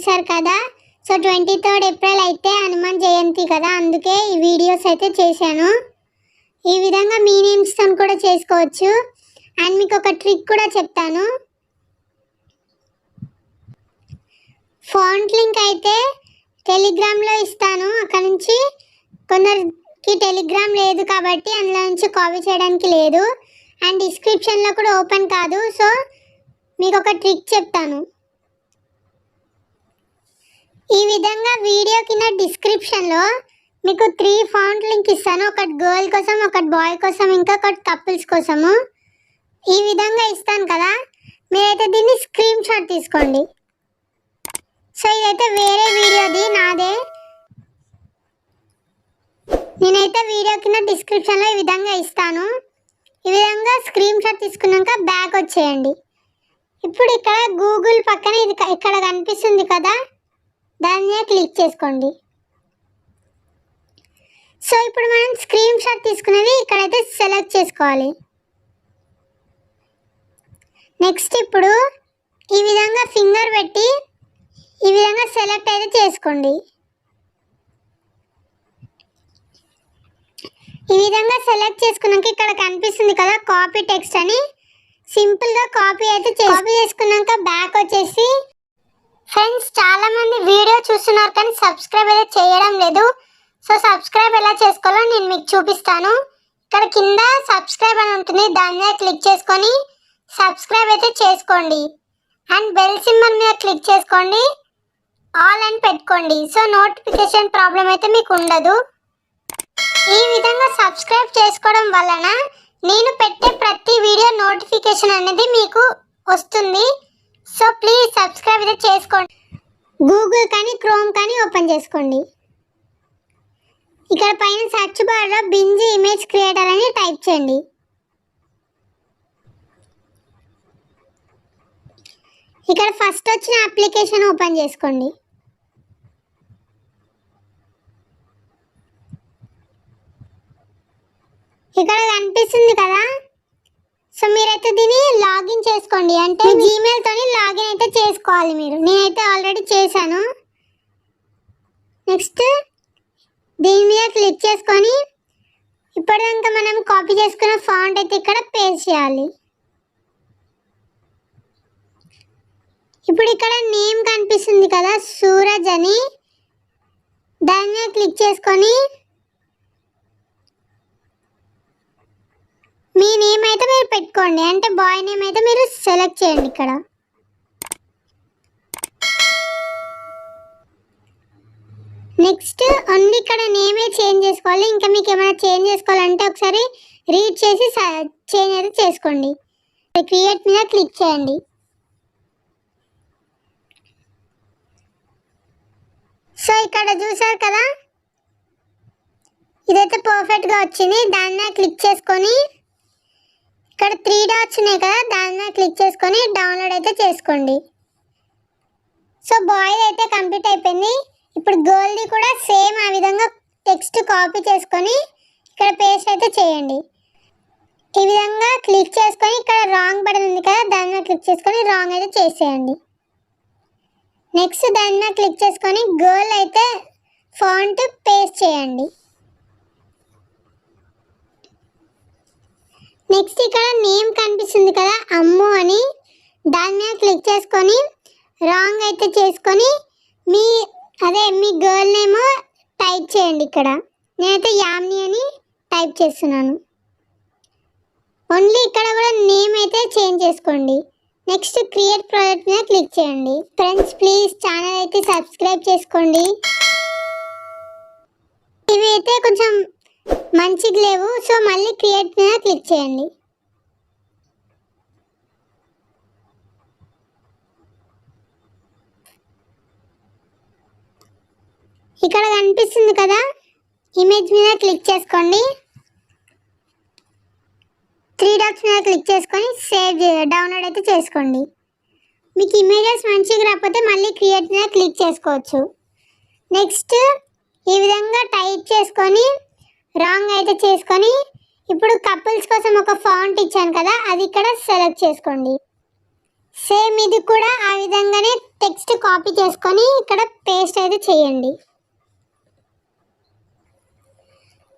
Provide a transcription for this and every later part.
చూసారు కదా. So 23rd April అయితే హనుమాన్ జయంతి కదా, అందుకే ఈ వీడియోస్ అయితే చేశాను. ఈ విధంగా మీ నేమ్స్తో కూడా చేసుకోవచ్చు. అండ్ మీకు ఒక ట్రిక్ కూడా చెప్తాను. ఫాంట్ లింక్ అయితే టెలిగ్రామ్లో ఇస్తాను. అక్కడ నుంచి కొందరికి టెలిగ్రామ్ లేదు కాబట్టి అందులో నుంచి కాపీ చేయడానికి లేదు. అండ్ డిస్క్రిప్షన్లో కూడా ఓపెన్ కాదు. సో మీకు ఒక ట్రిక్ చెప్తాను. ఈ విధంగా వీడియో కింద డిస్క్రిప్షన్లో మీకు 3 ఫాంట్ లింక్ ఇస్తాను. ఒకటి గర్ల్ కోసం, ఒకటి బాయ్ కోసం, ఇంకా ఒకటి కపుల్స్ కోసము. ఈ విధంగా ఇస్తాను కదా, మీరైతే దీన్ని స్క్రీన్ షాట్ తీసుకోండి. సో ఇదైతే వేరే వీడియోది, నాదే. నేనైతే వీడియో కింద డిస్క్రిప్షన్లో ఈ విధంగా ఇస్తాను. ఈ విధంగా స్క్రీన్ షాట్ తీసుకున్నాక బ్యాక్ వచ్చేయండి. ఇప్పుడు ఇక్కడ గూగుల్ పక్కన ఇది ఇక్కడ కనిపిస్తుంది కదా, దాని మీద క్లిక్ చేసుకోండి. సో ఇప్పుడు మనం స్క్రీన్ షాట్ తీసుకునేది ఇక్కడైతే సెలెక్ట్ చేసుకోవాలి. నెక్స్ట్ ఇప్పుడు ఈ విధంగా ఫింగర్ పెట్టి ఈ విధంగా సెలెక్ట్ అయితే చేసుకోండి. ఈ విధంగా సెలెక్ట్ చేసుకున్నాక ఇక్కడ కనిపిస్తుంది కదా కాపీ టెక్స్ట్ అని, సింపుల్గా కాపీ అయితే కాపీ చేసుకున్నాక బ్యాక్ వచ్చేసి, ఫ్రెండ్స్ చాలా మంది వీడియో చూస్తున్నారు కానీ సబ్స్క్రైబ్ అయితే చేయడం లేదు. సో సబ్స్క్రైబ్ ఎలా చేసుకోవాలో నేను మీకు చూపిస్తాను. ఇక్కడ కింద సబ్స్క్రైబ్ అని ఉంటుంది, దాని మీద క్లిక్ చేసుకొని సబ్స్క్రైబ్ అయితే చేసుకోండి. అండ్ బెల్ సింబల్ మీద క్లిక్ చేసుకోండి, ఆల్ అని పెట్టుకోండి. సో నోటిఫికేషన్ ప్రాబ్లం అయితే మీకు ఉండదు. ఈ విధంగా సబ్స్క్రైబ్ చేసుకోవడం వలన నేను పెట్టే ప్రతి వీడియో నోటిఫికేషన్ అనేది మీకు వస్తుంది. సో ప్లీజ్ సబ్స్క్రైబ్ అయితే చేసుకోండి. గూగుల్ కానీ క్రోమ్ కానీ ఓపెన్ చేసుకోండి. ఇక్కడ పైన సెర్చ్ బార్లో బింజ్ ఇమేజ్ క్రియేటర్ అని టైప్ చేయండి. ఇక్కడ ఫస్ట్ వచ్చిన అప్లికేషన్ ఓపెన్ చేసుకోండి. ఇక్కడ కనిపిస్తుంది కదా, సో మీరైతే దీన్ని లాగిన్ చేసుకోండి. అంటే జీమెయిల్తోని లాగిన్ అయితే చేసుకోవాలి మీరు. నేనైతే ఆల్రెడీ చేశాను. నెక్స్ట్ దీని మీద క్లిక్ చేసుకొని ఇప్పటిదాకా మనం కాపీ చేసుకున్న ఫాంట్ అయితే ఇక్కడ పేస్ట్ చేయాలి. ఇప్పుడు ఇక్కడ నేమ్ కనిపిస్తుంది కదా సూరజ్ అని, దాని మీద క్లిక్ చేసుకొని మీ నేమ్ అయితే మీరు పెట్టుకోండి. అంటే బాయ్ నేమ్ అయితే మీరు సెలెక్ట్ చేయండి. ఇక్కడ నెక్స్ట్ ఓన్లీ ఇక్కడ నేమే చేంజ్ చేసుకోవాలి. ఇంకా మీకు ఏమైనా చేంజ్ చేసుకోవాలంటే ఒకసారి రీడ్ చేసి చేంజ్ అయితే చేసుకోండి. క్రియేట్ మీద క్లిక్ చేయండి. సో ఇక్కడ చూసారు కదా, ఇదైతే పర్ఫెక్ట్గా వచ్చింది. దాని మీద క్లిక్ చేసుకొని ఇక్కడ 3 డాట్స్ ఉన్నాయి కదా, దాని మీద క్లిక్ చేసుకొని డౌన్లోడ్ అయితే చేసుకోండి. సో బాయ్ అయితే కంప్లీట్ అయిపోయింది. ఇప్పుడు గర్ల్ది కూడా సేమ్ ఆ విధంగా టెక్స్ట్ కాపీ చేసుకొని ఇక్కడ పేస్ట్ అయితే చేయండి. ఈ విధంగా క్లిక్ చేసుకొని ఇక్కడ రాంగ్ బటన్ ఉంది కదా, దాని మీద క్లిక్ చేసుకొని రాంగ్ అయితే చేసేయండి. నెక్స్ట్ దాని మీద క్లిక్ చేసుకొని గర్ల్ అయితే ఫాంట్ పేస్ట్ చేయండి. నెక్స్ట్ ఇక్కడ నేమ్ కనిపిస్తుంది కదా అమ్ము అని, దాని మీద క్లిక్ చేసుకొని రాంగ్ అయితే చేసుకొని మీ గర్ల్ నేమ్ టైప్ చేయండి. ఇక్కడ నేనైతే యామిని అని టైప్ చేస్తున్నాను. ఓన్లీ ఇక్కడ కూడా నేమ్ అయితే చేంజ్ చేసుకోండి. నెక్స్ట్ క్రియేట్ ప్రాజెక్ట్ మీద క్లిక్ చేయండి. ఫ్రెండ్స్ ప్లీజ్ ఛానల్ అయితే సబ్స్క్రైబ్ చేసుకోండి. ఇవి అయితే కొంచెం మంచిగా లేవు. సో మళ్ళీ క్రియేట్ మీద క్లిక్ చేయండి. ఇక్కడ కనిపిస్తుంది కదా ఇమేజ్ మీద క్లిక్ చేసుకోండి. 3 డాట్స్ మీద క్లిక్ చేసుకొని సేవ్ డౌన్లోడ్ అయితే చేసుకోండి. మీకు ఇమేజెస్ మంచిగా రాకపోతే మళ్ళీ క్రియేట్ మీద క్లిక్ చేసుకోవచ్చు. నెక్స్ట్ ఈ విధంగా టైప్ చేసుకొని రాంగ్ అయితే చేసుకొని ఇప్పుడు కపుల్స్ కోసం ఒక ఫాంట్ ఇచ్చాను కదా, అది ఇక్కడ సెలెక్ట్ చేసుకోండి. సేమ్ ఇది కూడా ఆ విధంగానే టెక్స్ట్ కాపీ చేసుకొని ఇక్కడ పేస్ట్ అయితే చేయండి.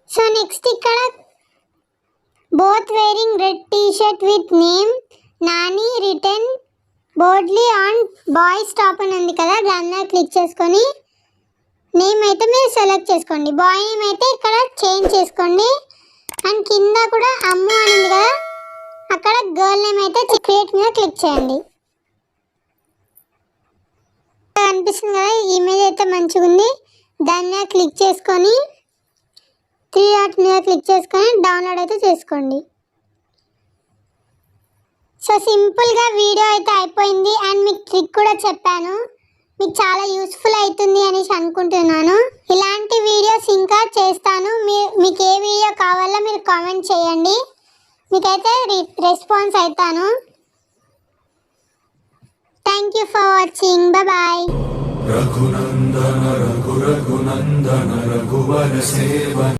సో నెక్స్ట్ ఇక్కడ both wearing red T shirt with name Nani written boldly on boys top అని ఉంది కదా, దాని మీద క్లిక్ చేసుకొని నేమ్ అయితే మీరు సెలెక్ట్ చేసుకోండి. బాయ్ నేమ్ అయితే ఇక్కడ చేంజ్ చేసుకోండి. అండ్ కింద కూడా అమ్ము అని ఉంది కదా, అక్కడ గర్ల్ నేమ్ అయితే క్రియేట్ మీద క్లిక్ చేయండి. అనిపిస్తుంది కదా ఇమేజ్ అయితే మంచిగా ఉంది. దాని మీద క్లిక్ చేసుకొని 3 డాట్ మీద క్లిక్ చేసుకొని డౌన్లోడ్ అయితే చేసుకోండి. సో సింపుల్గా వీడియో అయితే అయిపోయింది. అండ్ మీకు ట్రిక్ కూడా చెప్పాను, మీకు చాలా యూస్ఫుల్ అవుతుంది అనేసి అనుకుంటున్నాను. ఇలాంటి వీడియోస్ ఇంకా చేస్తాను. మీకు ఏ వీడియో కావాలో మీరు కామెంట్ చేయండి, మీకైతే రెస్పాన్స్ అవుతాను. Thank you for watching. Bye. Raghunandana Raghunandana రఘువర సేవన